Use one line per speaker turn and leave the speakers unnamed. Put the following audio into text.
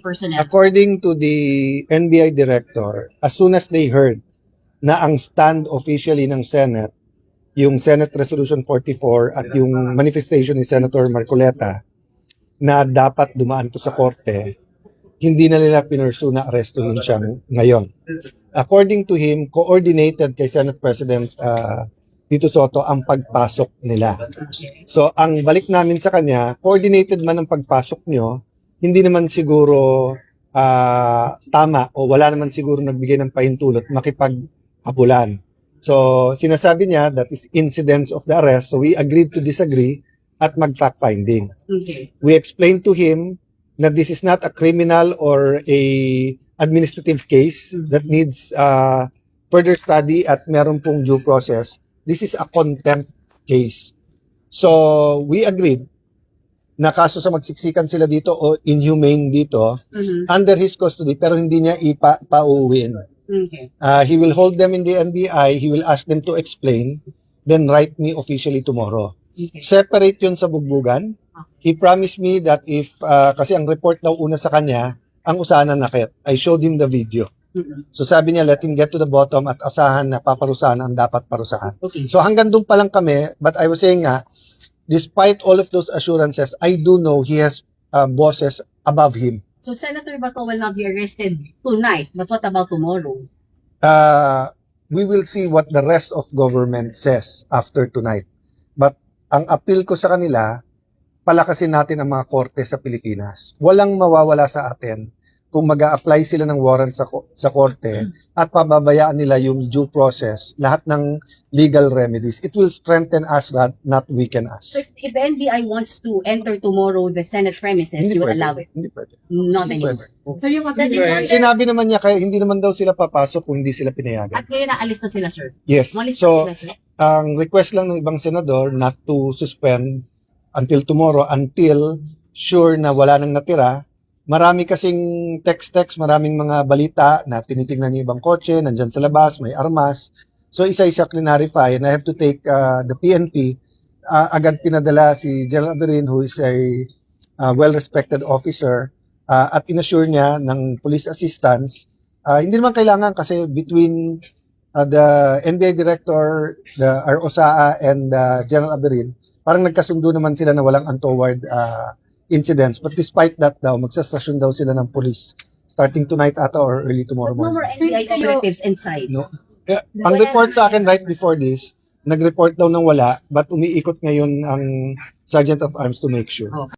personnel.
According to the NBI director, as soon as they heard na ang stand officially ng Senate, yung Senate Resolution 44 at yung manifestation ni Senator Marcoleta na dapat dumaan to sa korte, hindi na nila pinursu na arestuhin siya ngayon. According to him, coordinated kay Senate President Tito Soto ang pagpasok nila. So ang balik namin sa kanya, coordinated man ang pagpasok nyo, hindi naman siguro tama o wala naman siguro nagbigay ng pahintulot makipaghabulan. So sinasabi niya that is incidents of the arrest, so we agreed to disagree at mag-fact finding.
Okay.
We explained to him na this is not a criminal or a administrative case that needs further study at meron pong due process. This is a contempt case. So we agreed na kaso sa magsiksikan sila dito o inhumane dito under his custody pero hindi niya pauuwiin.
Okay.
He will hold them in the NBI, he will ask them to explain, then write me officially tomorrow.
Okay.
Separate yun sa bugbugan. He promised me that if, kasi ang report daw una sa kanya, ang usahan na nakit. I showed him the video. So sabi niya, let him get to the bottom at asahan na paparusahan ang dapat parusahan.
Okay.
So hanggang doon pa lang kami, but I was saying nga, despite all of those assurances, I do know he has bosses above him.
So Senator Bato will not be arrested tonight, but what about tomorrow?
We will see what the rest of government says after tonight. But ang appeal ko sa kanila, palakasin natin ang mga korte sa Pilipinas. Walang mawawala sa atin kung mag-a-apply sila ng warrant sa korte at pababayaan nila yung due process, lahat ng legal remedies. It will strengthen us, not weaken us.
So if the NBI wants to enter tomorrow the Senate premises, you will allow it?
Hindi pwede.
Not
Hindi
anymore.
pwede.
So yung
Sinabi naman niya, kaya hindi naman daw sila papasok kung hindi sila pinayagan.
at ngayon naalis na sila, sir.
Yes.
Umalis
So,
na sila, sir.
ang request lang ng ibang senador not to suspend until tomorrow until sure na wala nang natira. Marami kasing text, maraming mga balita na tinitingnan niya ibang kotse, nandyan sa labas, may armas. So isa-isa clarify and I have to take the PNP. Agad pinadala si General Aberin who is a well-respected officer at inassure niya ng police assistance. Hindi naman kailangan kasi between the NBI director, the ROSAA and General Aberin, parang nagkasundo naman sila na walang untoward incidents. But despite that daw, magsastasyon daw sila ng police starting tonight ata or early tomorrow
No more
morning.
NBI operatives inside.
No? Ang report sa akin right before this, nag-report daw ng wala, but umiikot ngayon ang Sergeant of Arms to make sure.
Oh.